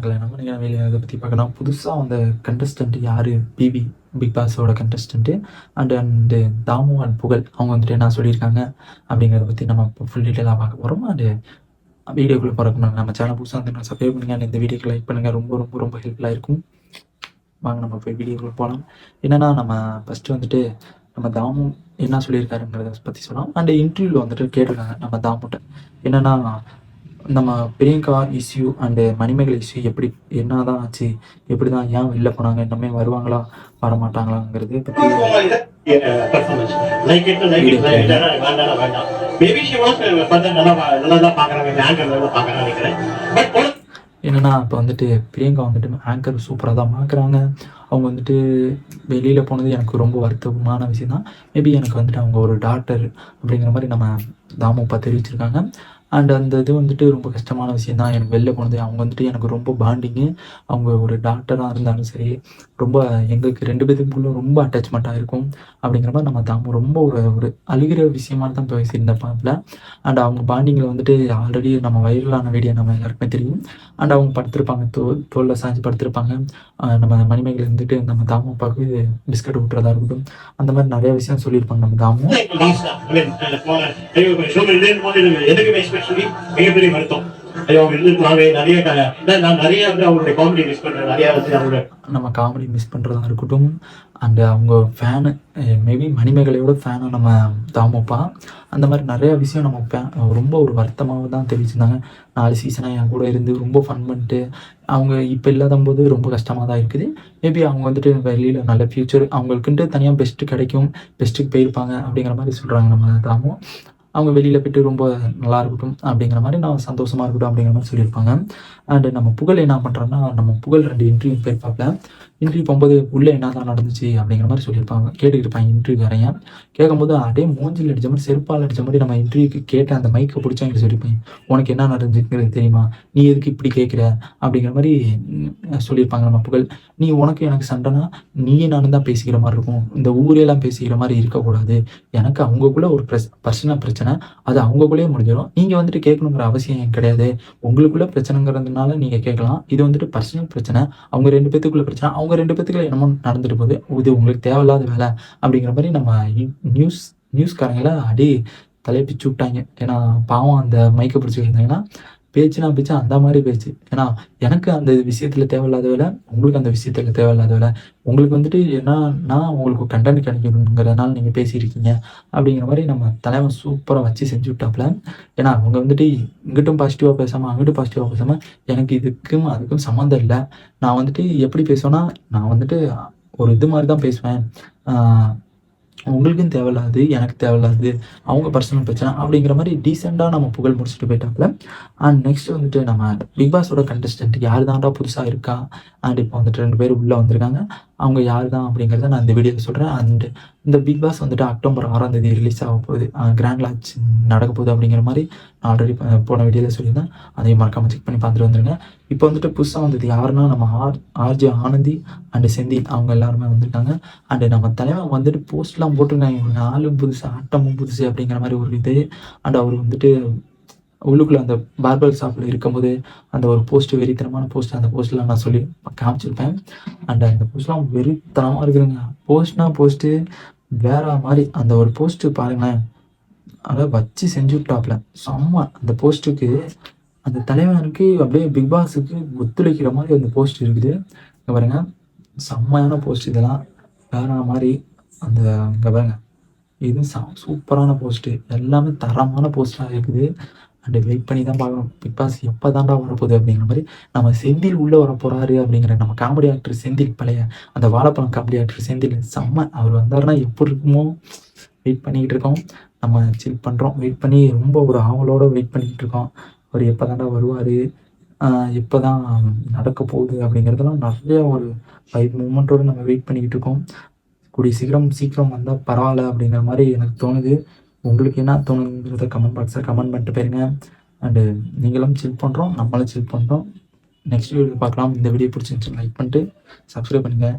மக்களே, நம்ம இன்னைக்கு வெளியே அதை பற்றி பார்க்கலாம். புதுசாக வந்த கண்டஸ்டன்ட் யார்? பிக் பாஸோட contestant and Damu and Pugazh அவங்க வந்துட்டு என்ன சொல்லியிருக்காங்க அப்படிங்கிறத பற்றி நம்ம ஃபுல் டீட்டெயிலாக பார்க்க போகிறோம். அண்டு வீடியோக்குள்ளே போகிறக்கு நம்ம சேனல் புதுசாக வந்து நான் சப்ஸ்கிரைப் பண்ணுங்கள். அண்ட் இந்த வீடியோக்கு லைக் பண்ணுங்கள். ரொம்ப ரொம்ப ரொம்ப ஹெல்ப்ஃபுல்லாக இருக்கும். வாங்க நம்ம போய் வீடியோக்குள்ளே போகலாம். என்னென்னா நம்ம ஃபஸ்ட்டு வந்துட்டு நம்ம தாமு என்ன சொல்லியிருக்காருங்கிறத பற்றி சொல்லலாம். அண்டு இன்டர்வியூவில் வந்துட்டு கேட்டிருக்காங்க நம்ம தாமுட்ட. என்னென்னா நம்ம Priyanka issue and Manimegalai issue எப்படி என்ன தான் ஆச்சு, எப்படி தான் ஏன் வெளில போனாங்க, இன்னமே வருவாங்களா வரமாட்டாங்களாங்கிறது பற்றி என்னென்னா இப்போ வந்துட்டு பிரியங்கா வந்துட்டு ஆங்கர் சூப்பராக தான் பார்க்குறாங்க. அவங்க வந்துட்டு வெளியில் போனது எனக்கு ரொம்ப வருத்தமான விஷயம் தான். மேபி எனக்கு வந்துட்டு அவங்க ஒரு டாக்டர் அப்படிங்கிற மாதிரி நம்ம தாமுப்பா தெரிவிச்சிருக்காங்க. அண்ட் அந்த இது வந்துட்டு ரொம்ப கஷ்டமான விஷயம் தான். எனக்கு வெளில போனது அவங்க வந்துட்டு எனக்கு ரொம்ப பாண்டிங்கு. அவங்க ஒரு டாக்டராக இருந்தாலும் சரி, ரொம்ப எங்களுக்கு 2 பேத்துக்குள்ளே ரொம்ப அட்டாச்மெண்ட்டாக இருக்கும். அப்படிங்கிற மாதிரி நம்ம தாமு ரொம்ப ஒரு அழுகிற விஷயமா தான் பேசியிருந்தப்பாப்பில். அண்ட் அவங்க பாண்டிங்கில் வந்துட்டு ஆல்ரெடி நம்ம வைரலான வீடியோ நம்ம எல்லாருக்குமே தெரியும். அண்ட் அவங்க படுத்திருப்பாங்க, தோளில் சாஞ்சு படுத்திருப்பாங்க. நம்ம மணிமேகலை வந்துட்டு நம்ம தாமுப்பாவுக்கு பிஸ்கட் விட்டுறதா இருக்கட்டும், அந்த மாதிரி நிறைய விஷயம் சொல்லியிருப்பாங்க நம்ம தாமு. மிகப்பெரிய வருத்தம். நம்ம காமெடி மிஸ் பண்ணுறதா இருக்கட்டும். அண்டு அவங்க ஃபேனு மேபி மணிமேகலையோட ஃபேனாக நம்ம தாமுப்பா. அந்த மாதிரி நிறையா விஷயம் நம்ம ரொம்ப ஒரு வருத்தமாக தான் தெரிவிச்சிருந்தாங்க. 4 சீசனாக என் கூட இருந்து ரொம்ப ஃபன் பண்ணிட்டு அவங்க இப்போ இல்லாத போது ரொம்ப கஷ்டமாக தான் இருக்குது. மேபி அவங்க வந்துட்டு வெளியில் நல்ல ஃப்யூச்சர் அவங்களுக்குன்ட்டு தனியாக பெஸ்ட்டு கிடைக்கும், பெஸ்ட்டுக்கு போயிருப்பாங்க அப்படிங்கிற மாதிரி சொல்கிறாங்க நம்ம தாமு. அவங்க வெளியில் போய்ட்டு ரொம்ப நல்லா இருக்கட்டும் அப்படிங்கிற மாதிரி நான் சந்தோஷமாக இருக்கட்டும் அப்படிங்கிற மாதிரி சொல்லியிருப்பாங்க. அண்டு நம்ம புகழ் என்ன பண்ணுறோன்னா, நம்ம புகழ் 2 இன்டர்வியூ போயிருப்பாப்ல. இன்டர்வியூ போகும்போது உள்ளே என்ன தான் நடந்துச்சு அப்படிங்கிற மாதிரி சொல்லியிருப்பாங்க. கேட்டுக்கிட்டுருப்பாங்க இன்டர்வியூ வரைய. கேட்கும்போது அப்படியே மூஞ்சில் அடித்த மாதிரி செருப்பால் அடித்த மாதிரி நம்ம இன்டர்வியூக்கு கேட்ட அந்த மைக்கை பிடிச்சவங்க சொல்லியிருப்பாங்க. உனக்கு என்ன நடந்துச்சுங்கிறது தெரியுமா, நீ எதுக்கு இப்படி கேட்குற அப்படிங்கிற மாதிரி சொல்லியிருப்பாங்க நம்ம புகழ். நீ உனக்கு எனக்கு சண்டைனா நீயே நானும் தான் பேசிக்கிற மாதிரி இருக்கும், இந்த ஊரெல்லாம் பேசிக்கிற மாதிரி இருக்கக்கூடாது. எனக்கு அவங்கக்குள்ளே ஒரு பர்சனல் பிரச்சனை, அது அவங்கக்குள்ளேயே முடிஞ்சிடும். நீங்கள் வந்துட்டு கேட்கணுங்கிற அவசியம் கிடையாது. உங்களுக்குள்ளே பிரச்சனைங்கிறதுனால நீங்கள் கேட்கலாம். இது வந்துட்டு பர்சனல் பிரச்சனை, அவங்க 2 பேத்துக்குள்ள பிரச்சனை, அவங்க 2 பேத்துக்குள்ள என்னமோ நடந்துட்டு போகுது, இது உங்களுக்கு தேவையில்லாத வேலை அப்படிங்கிற மாதிரி நம்ம நியூஸ்காரங்களை அடி தலையை பிச்சு விட்டாங்க. ஏன்னா பாவம் அந்த மைக்கை பிடிச்சி இருந்தாங்கன்னா பேச்சுனா பேச்சு அந்த மாதிரி பேச்சு. ஏன்னா எனக்கு அந்த விஷயத்தில் தேவையில்லாத வேலை, உங்களுக்கு அந்த விஷயத்தில் தேவையில்லாத வேலை. உங்களுக்கு வந்துட்டு என்னன்னா உங்களுக்கு கண்டென்ட் கிடைக்கணுங்கிறதுனால நீங்கள் பேசியிருக்கீங்க அப்படிங்கிற மாதிரி நம்ம தலைவன் சூப்பராக வச்சு செஞ்சு விட்டாப்புல. ஏன்னா அவங்க வந்துட்டு இங்கிட்டும் பாசிட்டிவாக பேசாமல் அங்கிட்டும் பாசிட்டிவாக பேசாமல் எனக்கு இதுக்கும் அதுக்கும் சம்மந்தம் இல்லை. நான் வந்துட்டு எப்படி பேசுவேன்னா, நான் வந்துட்டு ஒரு இது மாதிரி தான் பேசுவேன். உங்களுக்கும் தேவையில்லாது, எனக்கு தேவையில்லாது, அவங்க பர்சனல் பிரச்சனை அப்படிங்கிற மாதிரி டீசெண்டாக நம்ம புகழ் முடிச்சுட்டு போயிட்டாப்புல. அண்ட் நெக்ஸ்ட் வந்துட்டு நம்ம பிக் பாஸோட கண்டஸ்டன்ட் யார் தான்டா புதுசாக இருக்கா. அண்ட் இப்போ வந்துட்டு 2 பேர் உள்ளே வந்திருக்காங்க. அவங்க யார் தான் அப்படிங்கிறத நான் இந்த வீடியோவில் சொல்கிறேன். அண்ட் இந்த பிக் பாஸ் வந்துட்டு அக்டோபர் 6ஆம் தேதி ரிலீஸ் ஆக போகுது. கிராண்ட் லான்ச் நடக்க போகுது அப்படிங்கிற மாதிரி நான் ஆல்ரெடி போன வீடியோவில் சொல்லியிருந்தேன். அதையும் மறக்காமல் செக் பண்ணி பார்த்துட்டு வந்துருங்க. இப்போ வந்துட்டு புதுசாக வந்தது யாருன்னா நம்ம ஆர்ஜே ஆனந்தி அண்டு செந்தில் அவங்க எல்லாருமே வந்திருக்காங்க. அண்டு நம்ம தலைவன் வந்துட்டு போஸ்ட்லாம் போட்டிருக்காங்க, ஆளும் புதுசு ஆட்டமும் புதுசு அப்படிங்கிற மாதிரி ஒரு இது. அண்ட் அவர் வந்துட்டு உள்ளுக்குள்ளே அந்த பார்பர் ஷாப்பில் இருக்கும்போது அந்த ஒரு போஸ்ட்டு வெறித்தனமான போஸ்ட், அந்த போஸ்ட்லாம் நான் சொல்லி காமிச்சிருப்பேன். அண்ட் அந்த போஸ்ட்லாம் வெறித்தனமாக இருக்குதுங்க. போஸ்ட்டு வேற மாதிரி அந்த ஒரு போஸ்ட்டு பாருங்களேன், அதை வச்சு செஞ்சு விட்டாப்புல செம்ம. அந்த போஸ்ட்டுக்கு அந்த தலைவனுக்கு அப்படியே பிக் பாஸுக்கு ஒத்துழைக்கிற மாதிரி அந்த போஸ்ட் இருக்குது. இங்கே பாருங்க, செம்மையான போஸ்ட் இதெல்லாம் வேற மாதிரி. அந்த இங்கே பாருங்க, இது சூப்பரான போஸ்ட்டு, எல்லாமே தரமான போஸ்ட்டாக இருக்குது. அண்டு வெயிட் பண்ணி தான் பார்க்கணும் பிக் பாஸ் எப்போ தாண்டா வரப்போகுது அப்படிங்கிற மாதிரி. நம்ம செந்தில் உள்ளே வர போகிறாரு அப்படிங்கிற நம்ம காமெடி ஆக்டர் செந்தில், பழைய அந்த வாழைப்பழம் காமெடி ஆக்டர் செந்தில் செம்ம. அவர் வந்தாருன்னா எப்படி இருக்குமோ வெயிட் பண்ணிக்கிட்டு இருக்கோம். நம்ம சில் பண்ணுறோம், வெயிட் பண்ணி ரொம்ப ஒரு ஆவலோடு வெயிட் பண்ணிக்கிட்டு இருக்கோம். அவர் எப்போ தாண்டா வருவார், எப்போ தான் நடக்க போகுது அப்படிங்கிறதெல்லாம் நிறைய ஒரு 5 மூமெண்ட்டோடு நம்ம வெயிட் பண்ணிக்கிட்டு இருக்கோம். கூடிய சீக்கிரம் வந்தால் பரவாயில்ல அப்படிங்கிற மாதிரி எனக்கு தோணுது. உங்களுக்கு என்ன தோணுங்கிறத கமெண்ட் பாக்ஸில் கமெண்ட் பண்ணிட்டு போயிருங்க. அண்டு நீங்களும் சில் பண்ணுறோம், நம்மளும் சில் பண்ணுறோம். நெக்ஸ்ட் வீடியோ பார்க்கலாம். இந்த வீடியோ பிடிச்சிருந்துச்சு லைக் பண்ணிட்டு சப்ஸ்கிரைப் பண்ணுங்கள்.